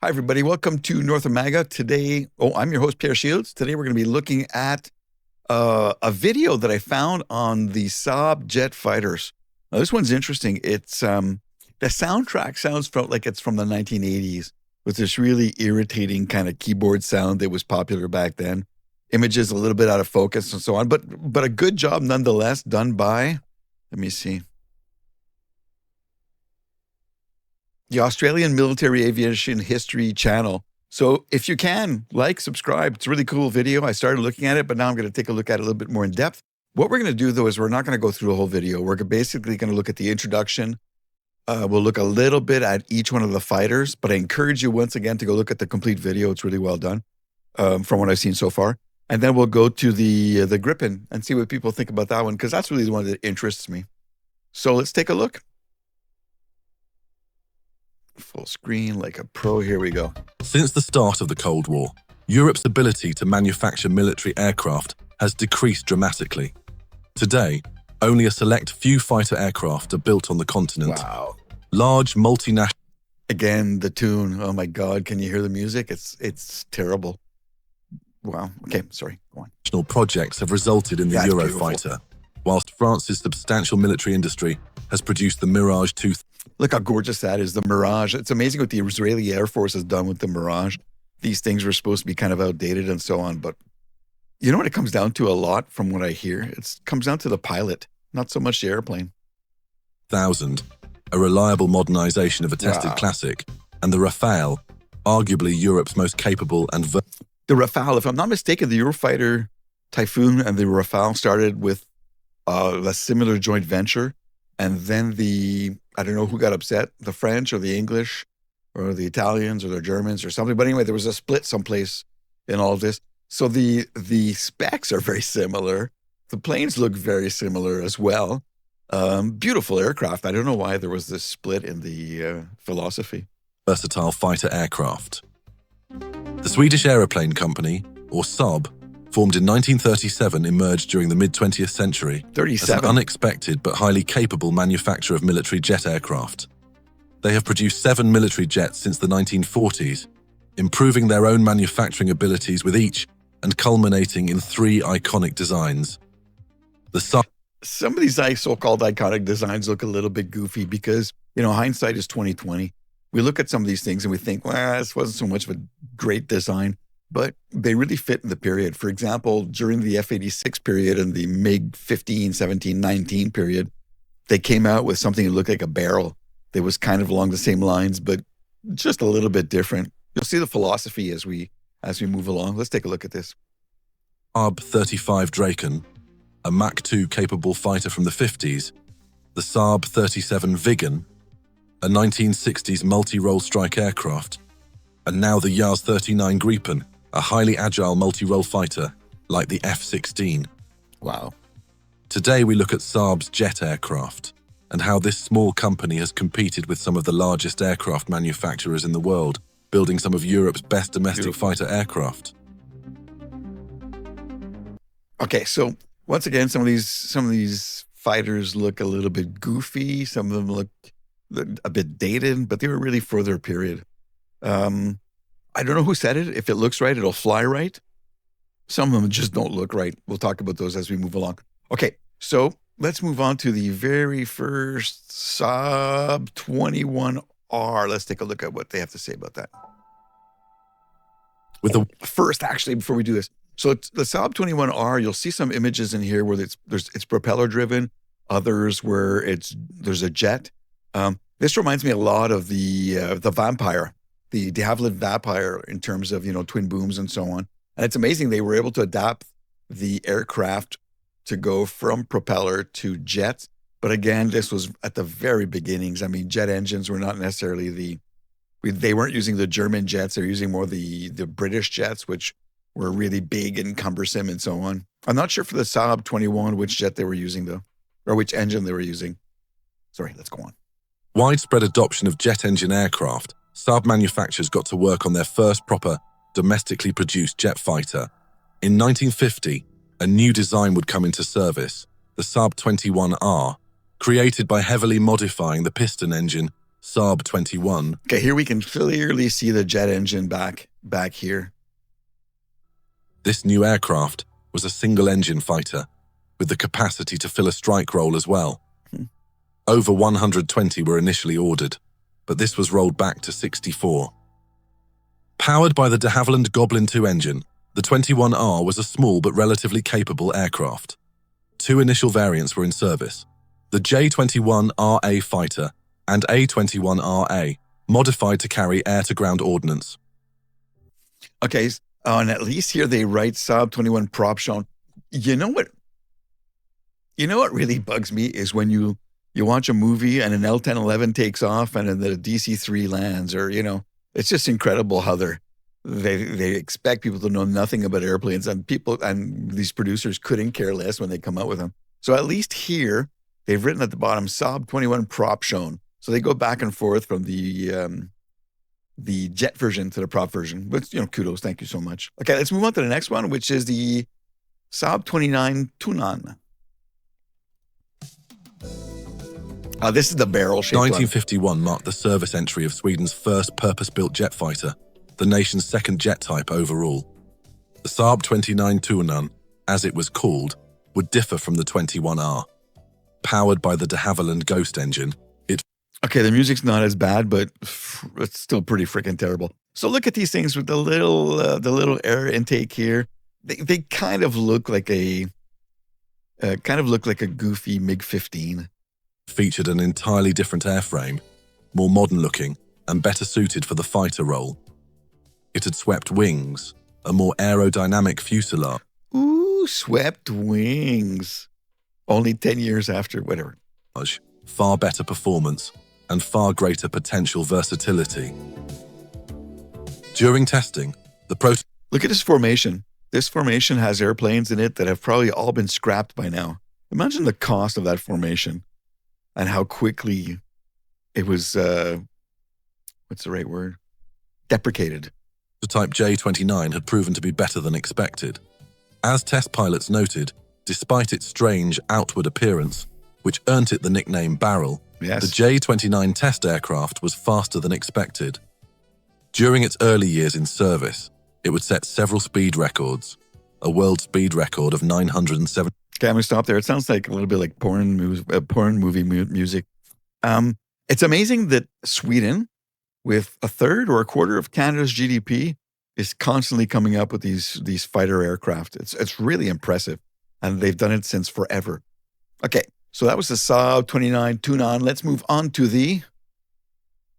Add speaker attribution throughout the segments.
Speaker 1: Hi, everybody. Welcome to North America. Today, I'm your host, Pierre Shields. Today, we're going to be looking at a video that I found on the Saab jet fighters. Now, this one's interesting. It's the soundtrack sounds like it's from the 1980s with this really irritating kind of keyboard sound that was popular back then. Images a little bit out of focus and so on, but a good job nonetheless done by, let me see, the Australian Military Aviation History channel. So if you can, subscribe. It's a really cool video. I started looking at it, but now I'm going to take a look at it a little bit more in depth. What we're going to do, though, is we're not going to go through the whole video. We're basically going to look at the introduction. We'll look a little bit at each one of the fighters, but I encourage you once again to go look at the complete video. It's really well done from what I've seen so far. And then we'll go to the Gripen and see what people think about that one, because that's really the one that interests me. So let's take a look. Full screen like a pro. Here we go.
Speaker 2: Since the start of the Cold War, Europe's ability to manufacture military aircraft has decreased dramatically. Today, only a select few fighter aircraft are built on the continent.
Speaker 1: Wow.
Speaker 2: Large multinational...
Speaker 1: Again, the tune. Oh my God, can you hear the music? It's terrible. Wow. Okay, sorry. Go on.
Speaker 2: Projects have resulted in the Eurofighter, whilst France's substantial military industry has produced the Mirage 2.
Speaker 1: Look how gorgeous that is, the Mirage. It's amazing what the Israeli Air Force has done with the Mirage. These things were supposed to be kind of outdated and so on, but you know what it comes down to a lot from what I hear? It comes down to the pilot, not so much the airplane.
Speaker 2: 1000, a reliable modernization of a tested classic, and the Rafale, arguably Europe's most capable and...
Speaker 1: The Rafale, if I'm not mistaken, the Eurofighter Typhoon and the Rafale started with a similar joint venture. And then I don't know who got upset, the French or the English or the Italians or the Germans or something. But anyway, there was a split someplace in all of this. So the specs are very similar. The planes look very similar as well. Beautiful aircraft. I don't know why there was this split in the philosophy.
Speaker 2: Versatile fighter aircraft. The Swedish Aeroplane Company, or Saab, formed in 1937, emerged during the mid-20th century as an unexpected but highly capable manufacturer of military jet aircraft. They have produced 7 military jets since the 1940s, improving their own manufacturing abilities with each and culminating in 3 iconic designs.
Speaker 1: Some of these so-called iconic designs look a little bit goofy because, hindsight is 20/20. We look at some of these things and we think, well, this wasn't so much of a great design. But they really fit in the period. For example, during the F-86 period and the MiG-15, 17, 19 period, they came out with something that looked like a barrel. That was kind of along the same lines, but just a little bit different. You'll see the philosophy as we move along. Let's take a look at this.
Speaker 2: Saab 35 Draken, a Mach 2 capable fighter from the 50s, the Saab 37 Viggen, a 1960s multi-role strike aircraft, and now the Yars 39 Gripen, a highly agile multi-role fighter like the F-16.
Speaker 1: Wow.
Speaker 2: Today we look at Saab's jet aircraft and how this small company has competed with some of the largest aircraft manufacturers in the world, building some of Europe's best domestic fighter aircraft. Okay,
Speaker 1: so once again, some of these fighters look a little bit goofy. Some of them look a bit dated, but they were really for their period. I don't know who said it. If it looks right, it'll fly right. Some of them just don't look right. We'll talk about those as we move along. Okay, so let's move on to the very first Saab 21R. Let's take a look at what they have to say about that. First, actually, before we do this. So the Saab 21R, you'll see some images in here where it's propeller driven, others where there's a jet. This reminds me a lot of the Vampire. The de Havilland Vampire in terms of, twin booms and so on. And it's amazing they were able to adapt the aircraft to go from propeller to jets. But again, this was at the very beginnings. I mean, jet engines were not necessarily they weren't using the German jets. They're using more the British jets, which were really big and cumbersome and so on. I'm not sure for the Saab 21 which jet they were using though, or which engine they were using. Sorry, let's go on.
Speaker 2: Widespread adoption of jet engine aircraft, Saab manufacturers got to work on their first proper, domestically produced jet fighter. In 1950, a new design would come into service, the Saab 21R. Created by heavily modifying the piston engine, Saab 21.
Speaker 1: Okay, here we can clearly see the jet engine back here.
Speaker 2: This new aircraft was a single-engine fighter with the capacity to fill a strike role as well. Over 120 were initially ordered, but this was rolled back to 64. Powered by the de Havilland Goblin 2 engine, the 21R was a small but relatively capable aircraft. Two initial variants were in service: the J-21RA fighter and A-21RA, modified to carry air-to-ground ordnance.
Speaker 1: Okay, and at least here they write Saab 21 prop shown. You know what really bugs me is when you watch a movie and an L-1011 takes off and then the DC-3 lands, or, it's just incredible how they expect people to know nothing about airplanes, and these producers couldn't care less when they come out with them. So at least here, they've written at the bottom, Saab 21 prop shown. So they go back and forth from the jet version to the prop version. But, kudos. Thank you so much. Okay, let's move on to the next one, which is the Saab 29 Tunnan. This is the barrel-shaped
Speaker 2: 1951 marked the service entry of Sweden's first purpose-built jet fighter, the nation's second jet type overall. The Saab 29 Tunnan, as it was called, would differ from the 21R. Powered by the de Havilland Ghost engine,
Speaker 1: Okay, the music's not as bad, but it's still pretty freaking terrible. So look at these things with the little air intake here. They kind of look like a goofy MiG-15.
Speaker 2: Featured an entirely different airframe, more modern looking and better suited for the fighter role. It had swept wings, a more aerodynamic fuselage.
Speaker 1: Ooh, swept wings. Only 10 years after, whatever.
Speaker 2: Far better performance and far greater potential versatility. During testing,
Speaker 1: Look at this formation. This formation has airplanes in it that have probably all been scrapped by now. Imagine the cost of that formation and how quickly it was, what's the right word? Deprecated.
Speaker 2: The Type J-29 had proven to be better than expected. As test pilots noted, despite its strange outward appearance, which earned it the nickname Barrel,
Speaker 1: yes,
Speaker 2: the J-29 test aircraft was faster than expected. During its early years in service, it would set several speed records, a world speed record of 907.
Speaker 1: Okay, I'm going to stop there. It sounds like a little bit like porn movie music. It's amazing that Sweden, with a third or a quarter of Canada's GDP, is constantly coming up with these fighter aircraft. It's really impressive, and they've done it since forever. Okay, so that was the Saab 29 Tunnan. Let's move on to the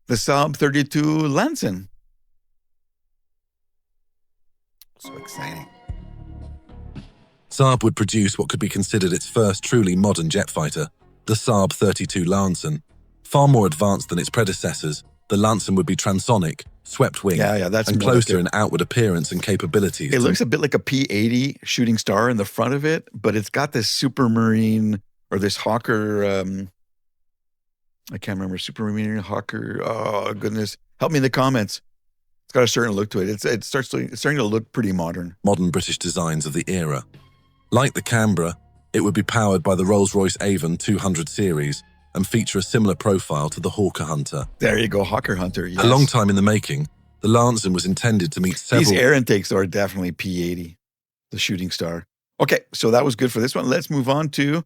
Speaker 1: Saab 32 Lansen. So exciting.
Speaker 2: Saab would produce what could be considered its first truly modern jet fighter, the Saab 32 Lansen. Far more advanced than its predecessors, the Lansen would be transonic, swept wing,
Speaker 1: that's
Speaker 2: and closer in outward appearance and capabilities.
Speaker 1: It looks a bit like a P-80 shooting star in the front of it, but it's got this Supermarine or this Hawker, I can't remember, Supermarine, Hawker, oh goodness. Help me in the comments. It's got a certain look to it. It's starting to look pretty modern.
Speaker 2: Modern British designs of the era. Like the Canberra, it would be powered by the Rolls-Royce Avon 200 series and feature a similar profile to the Hawker Hunter.
Speaker 1: There you go, Hawker Hunter, yes.
Speaker 2: A long time in the making, the Lansen was intended to meet several...
Speaker 1: These air intakes are definitely P-80, the shooting star. Okay, so that was good for this one. Let's move on to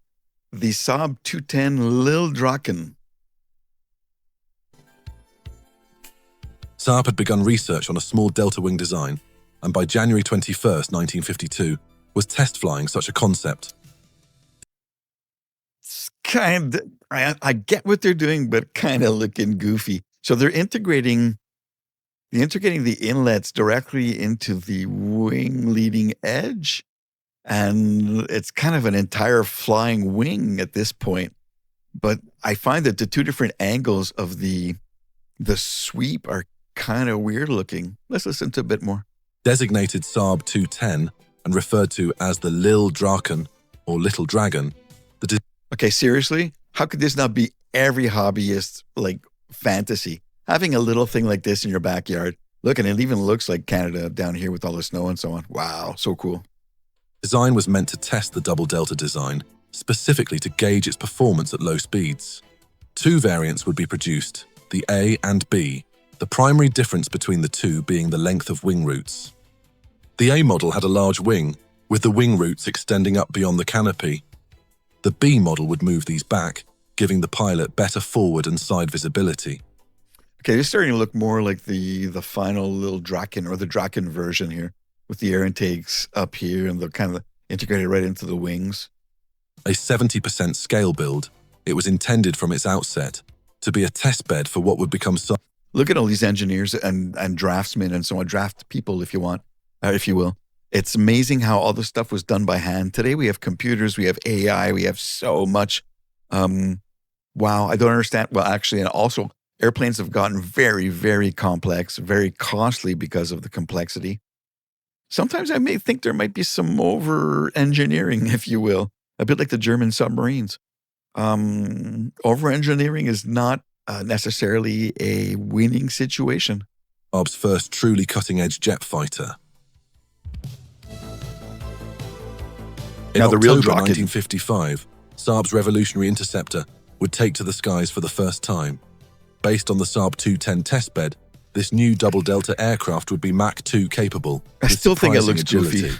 Speaker 1: the Saab 210 Lil Drakken.
Speaker 2: Saab had begun research on a small delta wing design, and by January 21st, 1952, was test flying such a concept.
Speaker 1: It's I get what they're doing, but kind of looking goofy. So they're integrating the inlets directly into the wing leading edge, and it's kind of an entire flying wing at this point. But I find that the two different angles of the sweep are kind of weird looking. Let's listen to a bit more.
Speaker 2: Designated Saab 210 and referred to as the Lil Drakken or Little Dragon.
Speaker 1: Okay, seriously? How could this not be every hobbyist's fantasy? Having a little thing like this in your backyard. Look, and it even looks like Canada down here with all the snow and so on. Wow, so cool.
Speaker 2: Design was meant to test the double delta design, specifically to gauge its performance at low speeds. Two variants would be produced, the A and B, the primary difference between the two being the length of wing roots. The A model had a large wing, with the wing roots extending up beyond the canopy. The B model would move these back, giving the pilot better forward and side visibility.
Speaker 1: Okay, it's starting to look more like the final Lil Drakken or the Draken version here, with the air intakes up here and the kind of integrated right into the wings.
Speaker 2: A 70% scale build, it was intended from its outset to be a test bed for what would become
Speaker 1: Look at all these engineers and draftsmen and so on, draft people if you want, if you will. It's amazing how all this stuff was done by hand. Today we have computers, we have AI, we have so much. Wow, I don't understand. Well, actually, and also airplanes have gotten very, very complex, very costly because of the complexity. Sometimes I may think there might be some over-engineering, if you will, a bit like the German submarines. Over-engineering is not necessarily a winning situation.
Speaker 2: Saab's first truly cutting-edge jet fighter. In
Speaker 1: Now, the real
Speaker 2: October
Speaker 1: Draken.
Speaker 2: 1955, Saab's revolutionary interceptor would take to the skies for the first time. Based on the Saab 210 testbed, this new double-delta aircraft would be Mach 2 capable.
Speaker 1: I still think it looks goofy.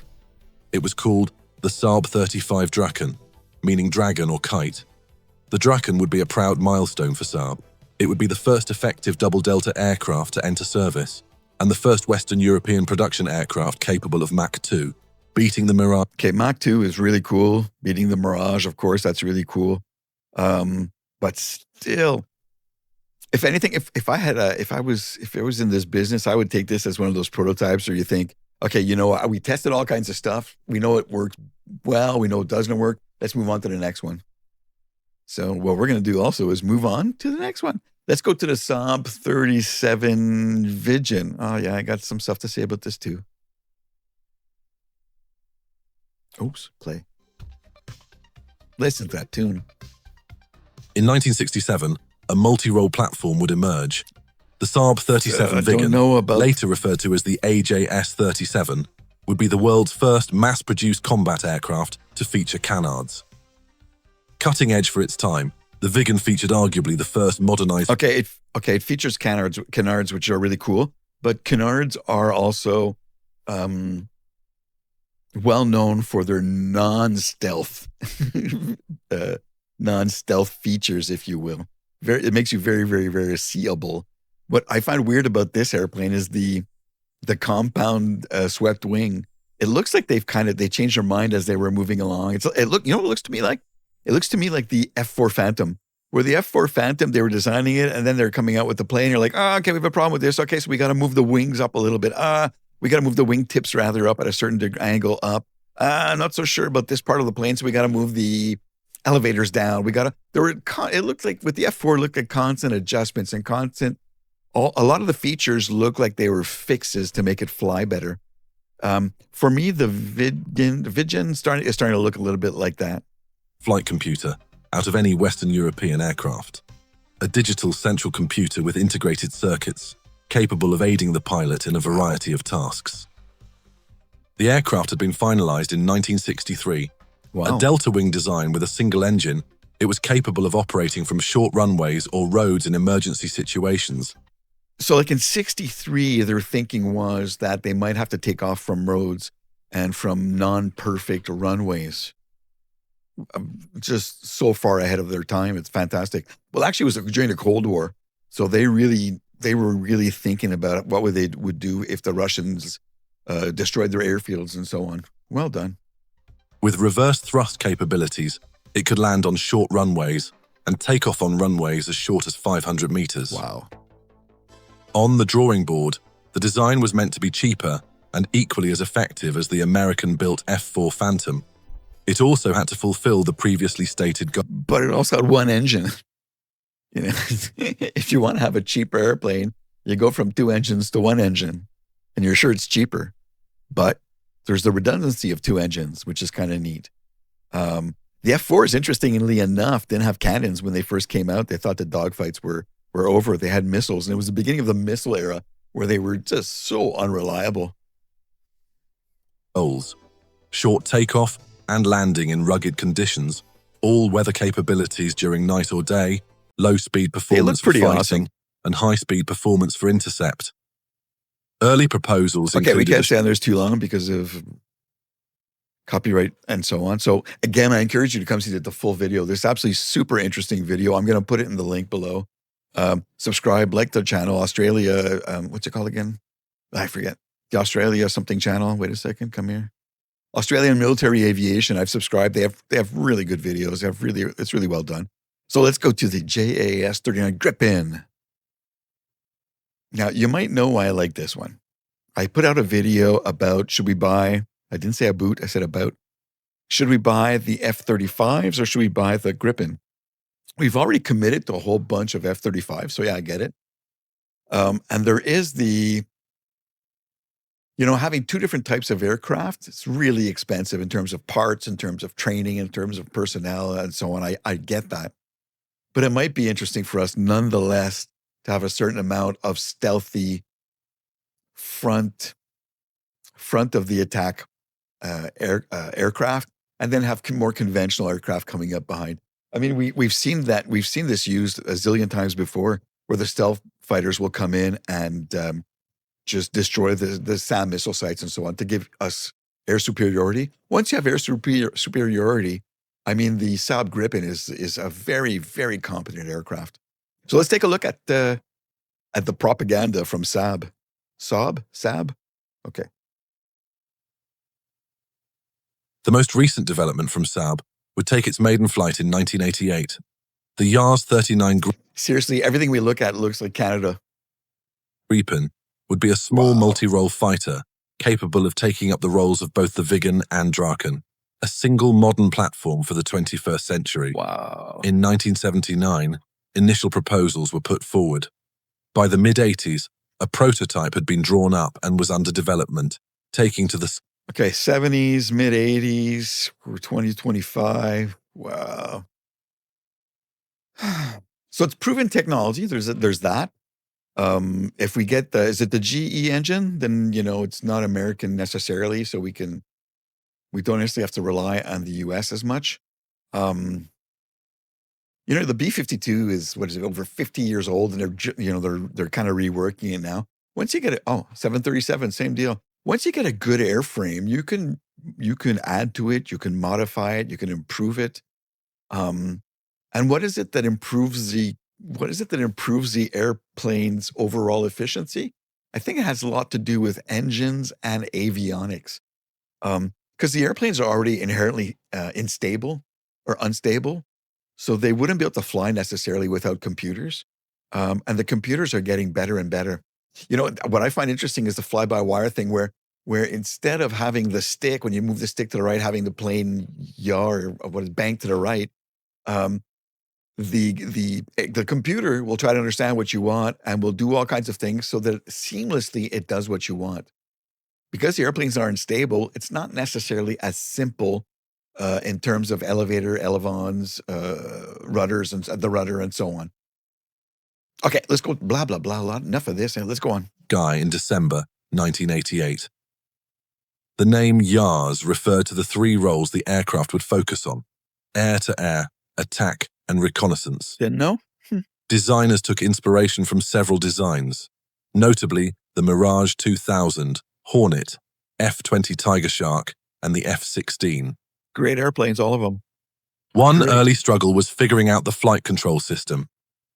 Speaker 2: It was called the Saab 35 Draken, meaning dragon or kite. The Draken would be a proud milestone for Saab. It would be the first effective double-delta aircraft to enter service, and the first Western European production aircraft capable of Mach 2, beating the Mirage.
Speaker 1: Okay, Mach 2 is really cool. Beating the Mirage, of course, that's really cool. But still, if anything, if I was in this business, I would take this as one of those prototypes where you think, okay, you know, we tested all kinds of stuff. We know it works well. We know it doesn't work. Let's move on to the next one. So what we're going to do also is move on to the next one. Let's go to the Saab 37 Viggen. Oh yeah, I got some stuff to say about this too. Oops, play. Listen to that tune.
Speaker 2: In 1967, a multi-role platform would emerge. The Saab 37 Viggen, later referred to as the AJS-37, would be the world's first mass-produced combat aircraft to feature canards. Cutting edge for its time, the Viggen featured arguably the first modernized...
Speaker 1: Okay, it features canards, which are really cool, but canards are also well known for their non-stealth features, if you will. It makes you very, very, very seeable. What I find weird about this airplane is the compound swept wing. It looks like they changed their mind as they were moving along. You know what it looks to me like? It looks to me like the F4 Phantom, where the F4 Phantom, they were designing it and then they're coming out with the plane. You're like, okay, we have a problem with this. Okay, so we got to move the wings up a little bit. We got to move the wing tips rather up at a certain angle up. Not so sure about this part of the plane, so we got to move the elevators down. It looked like with the F4, looked like constant adjustments and a lot of the features look like they were fixes to make it fly better. For me, the Viggen is starting to look a little bit like that.
Speaker 2: Flight computer out of any Western European aircraft. A digital central computer with integrated circuits, capable of aiding the pilot in a variety of tasks. The aircraft had been finalized in 1963.
Speaker 1: Wow.
Speaker 2: A delta wing design with a single engine, it was capable of operating from short runways or roads in emergency situations.
Speaker 1: So like in 63, their thinking was that they might have to take off from roads and from non-perfect runways. Just so far ahead of their time. It's fantastic. Well, actually, it was during the Cold War. So they were really thinking about what they would do if the Russians destroyed their airfields and so on. Well done.
Speaker 2: With reverse thrust capabilities, it could land on short runways and take off on runways as short as 500 meters.
Speaker 1: Wow.
Speaker 2: On the drawing board, the design was meant to be cheaper and equally as effective as the American-built F4 Phantom. It also had to fulfill the previously stated goal.
Speaker 1: But it also had one engine. You know, if you want to have a cheaper airplane, you go from 2 engines to 1 engine, and you're sure it's cheaper. But there's the redundancy of 2 engines, which is kind of neat. The F4s, interestingly enough, didn't have cannons when they first came out. They thought the dogfights were over. They had missiles, and it was the beginning of the missile era where they were just so unreliable.
Speaker 2: Goals: short takeoff and landing in rugged conditions, all weather capabilities during night or day, low speed performance for fighting, and high-speed performance for intercept. Early proposals
Speaker 1: Okay, we
Speaker 2: included
Speaker 1: can't stay on there too long because of copyright and so on. So again, I encourage you to come see the full video. This absolutely super interesting video. I'm going to put it in the link below. Subscribe, like the channel, Australia. What's it called again? I forget. The Australia something channel. Wait a second. Come here. Australian Military Aviation. I've subscribed. They have really good videos. It's really well done. So let's go to the JAS-39 Gripen. Now, you might know why I like this one. I put out a video about should we buy, I didn't say about, I said about. Should we buy the F-35s or should we buy the Gripen? We've already committed to a whole bunch of F-35s, so yeah, I get it. And there is having two different types of aircraft, it's really expensive in terms of parts, in terms of training, in terms of personnel, and so on. I get that. But it might be interesting for us, nonetheless, to have a certain amount of stealthy front of the attack aircraft, and then have more conventional aircraft coming up behind. I mean, we've seen this used a zillion times before, where the stealth fighters will come in and just destroy the Saab missile sites and so on to give us air superiority. Once you have air superiority, I mean, the Saab Gripen is a very, very competent aircraft. So let's take a look at the propaganda from Saab. Saab? Okay.
Speaker 2: The most recent development from Saab would take its maiden flight in 1988. The JAS-39
Speaker 1: Seriously, everything we look at looks like Canada.
Speaker 2: Gripen would be a small multi-role fighter capable of taking up the roles of both the Viggen and Draken, a single modern platform for the 21st century.
Speaker 1: Wow.
Speaker 2: In 1979, initial proposals were put forward. By the mid-80s, a prototype had been drawn up and was under development, taking to the...
Speaker 1: Okay, 70s, mid-80s, we're 2025. Wow. So it's proven technology. There's that. If we get is it the GE engine, then, it's not American necessarily, so we don't necessarily have to rely on the US as much. The B-52 is, over 50 years old, and they're kind of reworking it now. Once you get it, 737, same deal. Once you get a good airframe, you can add to it, you can modify it, you can improve it. And what is it that improves the airplane's overall efficiency? I think it has a lot to do with engines and avionics. Because the airplanes are already inherently unstable, so they wouldn't be able to fly necessarily without computers. And the computers are getting better and better. What I find interesting is the fly-by-wire thing where instead of having the stick, when you move the stick to the right, having the plane yaw or what is banked to the right, the computer will try to understand what you want and will do all kinds of things so that seamlessly it does what you want. Because the airplanes are unstable, it's not necessarily as simple in terms of elevator, elevons, rudders, and the rudder, and so on. Okay, let's go blah, blah, blah. Enough of this, and let's go on.
Speaker 2: Guy in December 1988. The name YARS referred to the three roles the aircraft would focus on: air-to-air, attack, and reconnaissance.
Speaker 1: Didn't know?
Speaker 2: Designers took inspiration from several designs, notably the Mirage 2000, Hornet, F-20 Tiger Shark, and the F-16.
Speaker 1: Great airplanes, all of them.
Speaker 2: One early struggle was figuring out the flight control system.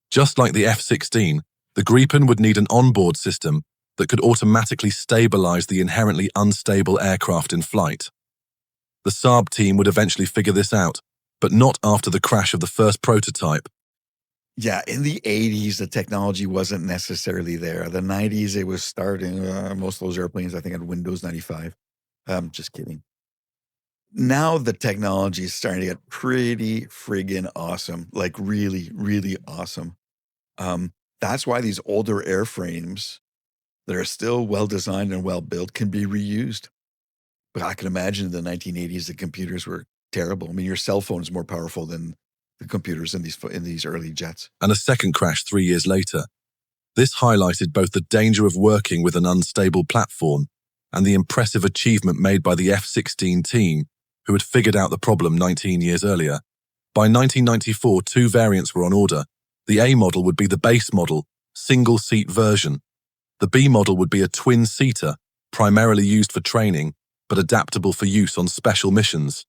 Speaker 2: Just like the F-16, the Gripen would need an onboard system that could automatically stabilize the inherently unstable aircraft in flight. The Saab team would eventually figure this out, but not after the crash of the first prototype.
Speaker 1: Yeah, in the 80s, the technology wasn't necessarily there. The 90s, it was starting. Most of those airplanes, I think, had Windows 95. Just kidding. Now the technology is starting to get pretty friggin' awesome, like really, really awesome. That's why these older airframes that are still well-designed and well-built can be reused. But I can imagine in the 1980s, the computers were terrible. I mean, your cell phone is more powerful than the computers in these early jets.
Speaker 2: And a second crash 3 years later. This highlighted both the danger of working with an unstable platform and the impressive achievement made by the F-16 team, who had figured out the problem 19 years earlier. By 1994, two variants were on order. The A model would be the base model, single-seat version. The B model would be a twin-seater, primarily used for training, but adaptable for use on special missions.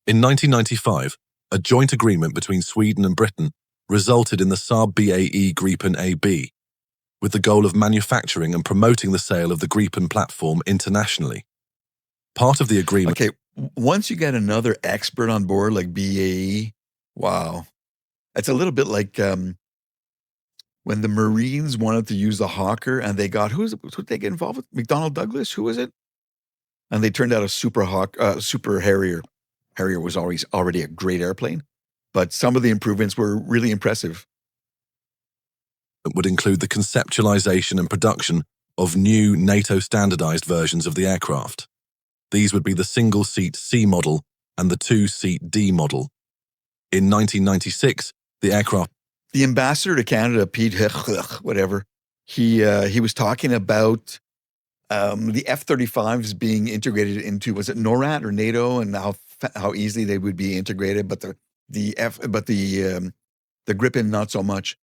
Speaker 2: In 1995, a joint agreement between Sweden and Britain resulted in the Saab BAE Gripen AB, with the goal of manufacturing and promoting the sale of the Gripen platform internationally. Part of the agreement...
Speaker 1: Okay, once you get another expert on board like BAE, wow. It's a little bit like when the Marines wanted to use the Hawker and they got, who did they get involved with? McDonnell Douglas, who was it? And they turned out a Super Harrier. Harrier was already a great airplane, but some of the improvements were really impressive.
Speaker 2: It would include the conceptualization and production of new NATO-standardized versions of the aircraft. These would be the single-seat C model and the two-seat D model. In 1996, the aircraft...
Speaker 1: The ambassador to Canada, Pete, whatever, he was talking about the F-35s being integrated into, was it NORAD or NATO, and how easily they would be integrated, but the Gripen not so much.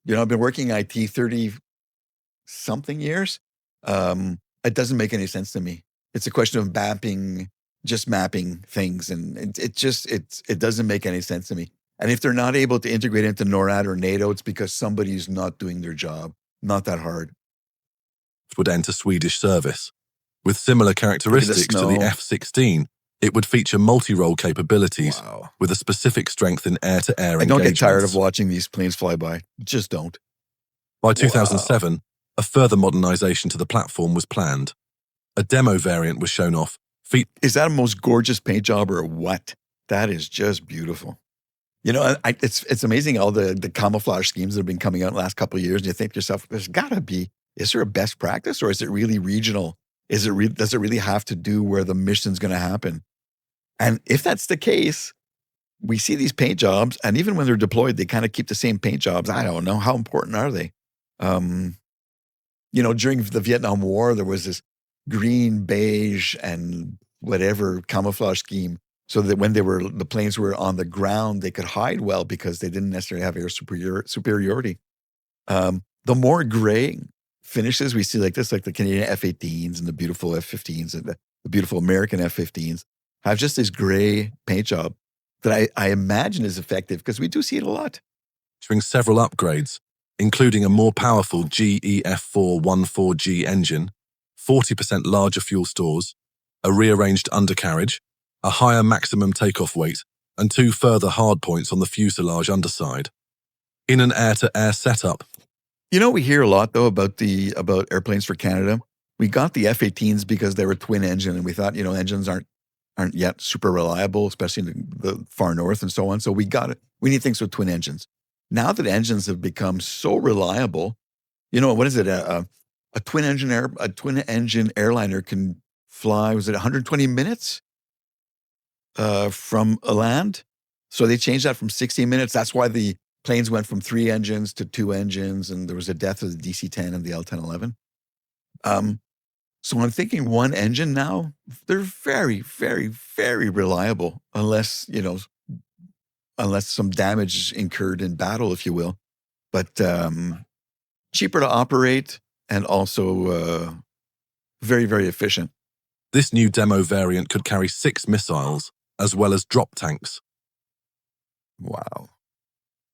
Speaker 1: You know, I've been working IT 30-something years. It doesn't make any sense to me. It's a question of mapping things, and it doesn't make any sense to me. And if they're not able to integrate into NORAD or NATO, it's because somebody's not doing their job. Not that hard.
Speaker 2: Would enter Swedish service. With similar characteristics to the F-16, it would feature multi-role capabilities with a specific strength in air-to-air engagements.
Speaker 1: I don't get tired of watching these planes fly by. Just don't.
Speaker 2: By 2007, a further modernization to the platform was planned. A demo variant was shown off.
Speaker 1: Is that a most gorgeous paint job or what? That is just beautiful. You know, it's amazing all the camouflage schemes that have been coming out in the last couple of years. And you think to yourself, there's got to be, is there a best practice or is it really regional? Does it really have to do where the mission's going to happen? And if that's the case, we see these paint jobs, and even when they're deployed, they kind of keep the same paint jobs. I don't know. How important are they? You know, during the Vietnam War, there was this green, beige, and whatever camouflage scheme, so that when the planes were on the ground, they could hide well because they didn't necessarily have air superiority. The more gray finishes we see like this, like the Canadian F-18s and the beautiful F-15s and the beautiful American F-15s, have just this gray paint job that I imagine is effective because we do see it a lot.
Speaker 2: During several upgrades, including a more powerful GEF414G engine, 40% larger fuel stores, a rearranged undercarriage, a higher maximum takeoff weight, and 2 further hardpoints on the fuselage underside. In an air-to-air setup.
Speaker 1: You know, we hear a lot, though, about airplanes for Canada. We got the F-18s because they were twin engine, and we thought, you know, engines aren't yet super reliable, especially in the far north and so on. So we got it. We need things with twin engines. Now that engines have become so reliable, you know, what is it? A twin engine airliner can fly, was it 120 minutes from a land? So they changed that from 60 minutes. That's why the planes went from 3 engines to 2 engines, and there was a death of the DC-10 and the L-1011. So I'm thinking 1 engine now, they're very, very, very reliable, unless some damage incurred in battle, if you will. But cheaper to operate and also very, very efficient.
Speaker 2: This new demo variant could carry 6 missiles, as well as drop tanks.
Speaker 1: Wow.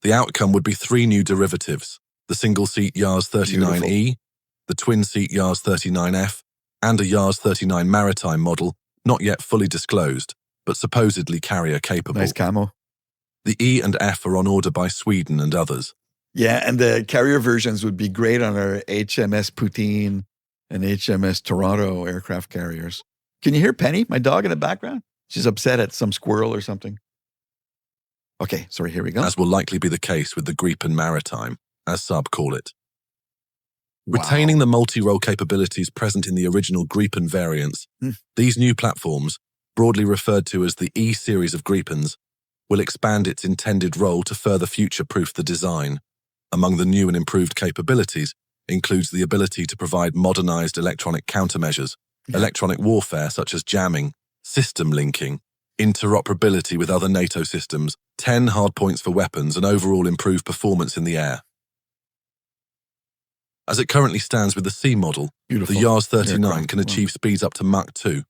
Speaker 2: The outcome would be 3 new derivatives, the single-seat Yars 39E, the twin-seat Yars 39F, and a Yars 39 maritime model, not yet fully disclosed, but supposedly carrier-capable.
Speaker 1: Nice camo.
Speaker 2: The E and F are on order by Sweden and others.
Speaker 1: Yeah, and the carrier versions would be great on our HMS Poutine and HMS Toronto aircraft carriers. Can you hear Penny, my dog, in the background? She's upset at some squirrel or something. Okay, sorry, here we go.
Speaker 2: As will likely be the case with the Gripen Maritime, as Saab call it. Retaining the multi-role capabilities present in the original Gripen variants, these new platforms, broadly referred to as the E series of Gripens, will expand its intended role to further future-proof the design. Among the new and improved capabilities includes the ability to provide modernized electronic countermeasures, electronic warfare such as jamming, system linking, interoperability with other NATO systems, 10 hardpoints for weapons, and overall improved performance in the air. As it currently stands with the C model,
Speaker 1: Beautiful.
Speaker 2: the Yars 39
Speaker 1: aircraft.
Speaker 2: can achieve speeds up to Mach 2,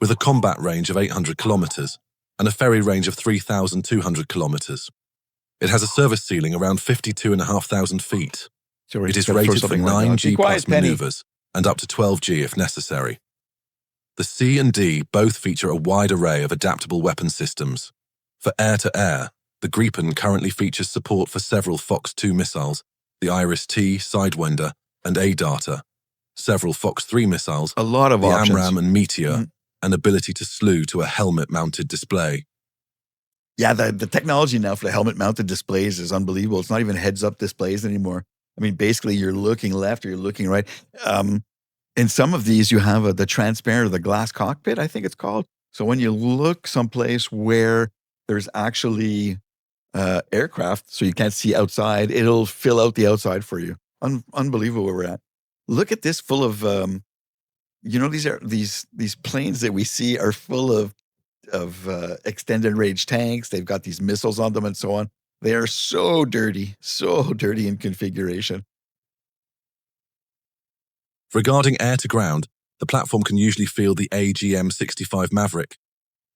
Speaker 2: with a combat range of 800 kilometers and a ferry range of 3,200 kilometers. It has a service ceiling around 52,500 feet. It is rated for 9G plus maneuvers and up to 12G if necessary. The C and D both feature a wide array of adaptable weapon systems. For air-to-air, the Gripen currently features support for several Fox 2 missiles, the Iris-T, Sidewinder, and A-Data, several Fox 3 missiles,
Speaker 1: a lot of
Speaker 2: the
Speaker 1: options.
Speaker 2: AMRAAM and Meteor, and ability to slew to a helmet-mounted display.
Speaker 1: Yeah, the technology now for the helmet-mounted displays is unbelievable. It's not even heads-up displays anymore. I mean, basically, you're looking left or you're looking right. In some of these, you have the transparent or the glass cockpit, I think it's called. So when you look someplace where there's actually aircraft, so you can't see outside, it'll fill out the outside for you. Unbelievable where we're at. Look at this, full of, these planes that we see are full of extended range tanks. They've got these missiles on them and so on. They are so dirty in configuration.
Speaker 2: Regarding air-to-ground, the platform can usually field the AGM-65 Maverick,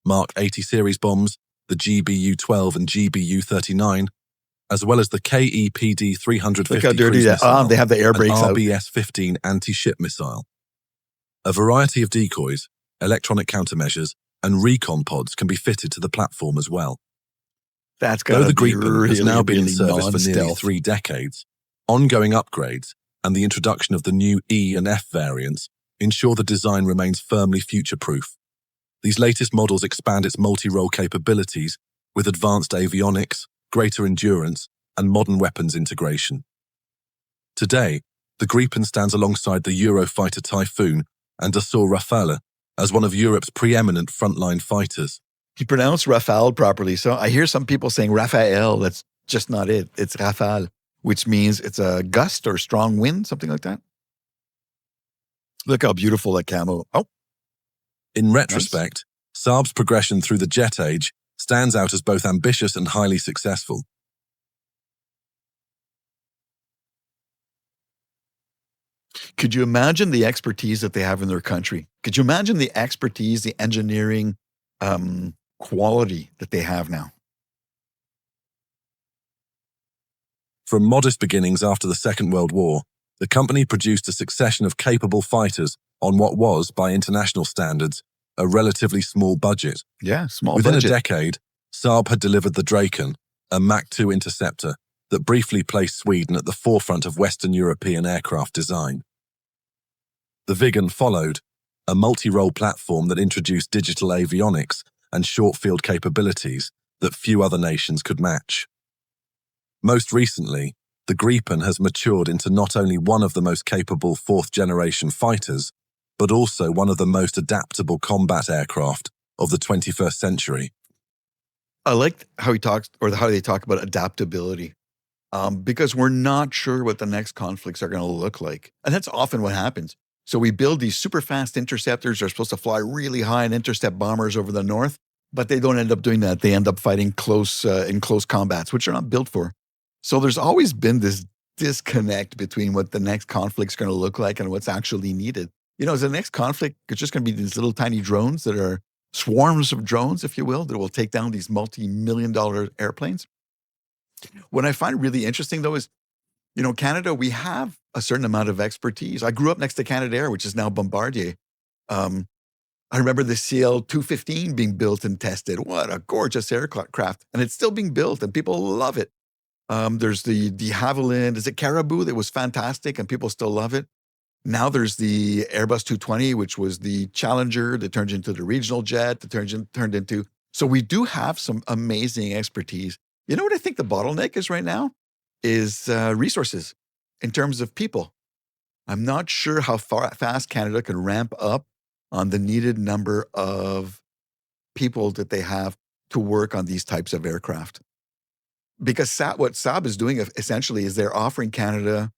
Speaker 2: Mark 80 series bombs, the GBU-12 and GBU-39, as well as the KEPD-350
Speaker 1: Look how dirty that. They have the air brakes out.
Speaker 2: RBS-15 anti-ship missile. A variety of decoys, electronic countermeasures, and recon pods can be fitted to the platform as well.
Speaker 1: That's
Speaker 2: Though the
Speaker 1: be
Speaker 2: Gripen has now been in
Speaker 1: really
Speaker 2: service for nearly
Speaker 1: non-stealth.
Speaker 2: 3 decades, ongoing upgrades and the introduction of the new E and F variants ensure the design remains firmly future-proof. These latest models expand its multi-role capabilities with advanced avionics, greater endurance, and modern weapons integration. Today, the Gripen stands alongside the Eurofighter Typhoon and Dassault Rafale as one of Europe's preeminent frontline fighters.
Speaker 1: You pronounce Rafale properly. So I hear some people saying Raphael. That's just not it. It's Rafale, which means it's a gust or strong wind, something like that. Look how beautiful that camo. Oh.
Speaker 2: In retrospect, Saab's progression through the jet age stands out as both ambitious and highly successful.
Speaker 1: Could you imagine the expertise that they have in their country? Could you imagine the expertise, the engineering quality that they have now?
Speaker 2: From modest beginnings after the Second World War, the company produced a succession of capable fighters on what was, by international standards, a relatively small budget.
Speaker 1: Yeah, small
Speaker 2: Within
Speaker 1: budget.
Speaker 2: a decade, Saab had delivered the Draken, a Mach 2 interceptor that briefly placed Sweden at the forefront of Western European aircraft design. The Viggen followed, a multi-role platform that introduced digital avionics and short-field capabilities that few other nations could match. Most recently, the Gripen has matured into not only one of the most capable fourth-generation fighters, but also one of the most adaptable combat aircraft of the 21st century.
Speaker 1: I like how he talks, or how they talk about adaptability, because we're not sure what the next conflicts are going to look like. And that's often what happens. So we build these super fast interceptors. They're supposed to fly really high and intercept bombers over the north, but they don't end up doing that. They end up fighting in close combats, which are not built for. So there's always been this disconnect between what the next conflict's going to look like and what's actually needed. You know, is the next conflict just going to be these little tiny drones that are swarms of drones, if you will, that will take down these multi-million-dollar airplanes? What I find really interesting, though, is, you know, Canada, we have a certain amount of expertise. I grew up next to Canadair, which is now Bombardier. I remember the CL-215 being built and tested. What a gorgeous aircraft. And it's still being built, and people love it. There's the de Havilland, is it Caribou, that was fantastic, and people still love it. Now there's the Airbus 220, which was the Challenger that turned into the regional jet, that turned into. So we do have some amazing expertise. You know what I think the bottleneck is right now? Is resources in terms of people. I'm not sure how fast Canada can ramp up on the needed number of people that they have to work on these types of aircraft. Because what Saab is doing essentially is they're offering Canada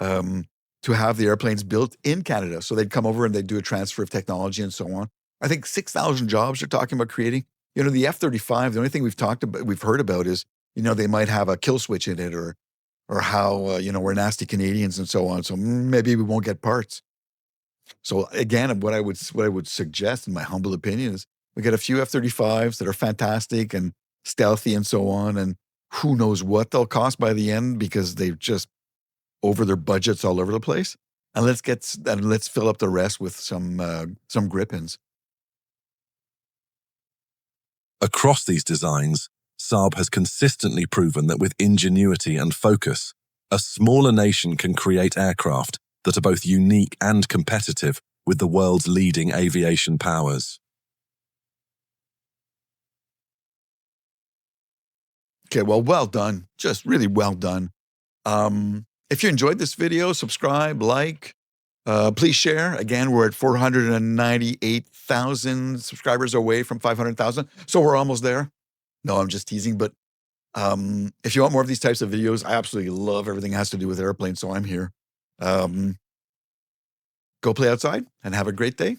Speaker 1: to have the airplanes built in Canada. So they'd come over and they'd do a transfer of technology and so on. I think 6,000 jobs they're talking about creating. You know, the F-35, the only thing we've heard about is, you know, they might have a kill switch in it, or or how, we're nasty Canadians and so on. So maybe we won't get parts. So again, what I would suggest, in my humble opinion, is we get a few F-35s that are fantastic and stealthy and so on. And who knows what they'll cost by the end, because they've just over their budgets all over the place. And let's fill up the rest with some Gripens.
Speaker 2: Across these designs, Saab has consistently proven that with ingenuity and focus, a smaller nation can create aircraft that are both unique and competitive with the world's leading aviation powers.
Speaker 1: Okay, well done. Just really well done. If you enjoyed this video, subscribe, like, please share. Again, we're at 498,000 subscribers away from 500,000. So we're almost there. No, I'm just teasing. But if you want more of these types of videos, I absolutely love everything that has to do with airplanes. So I'm here. Go play outside and have a great day.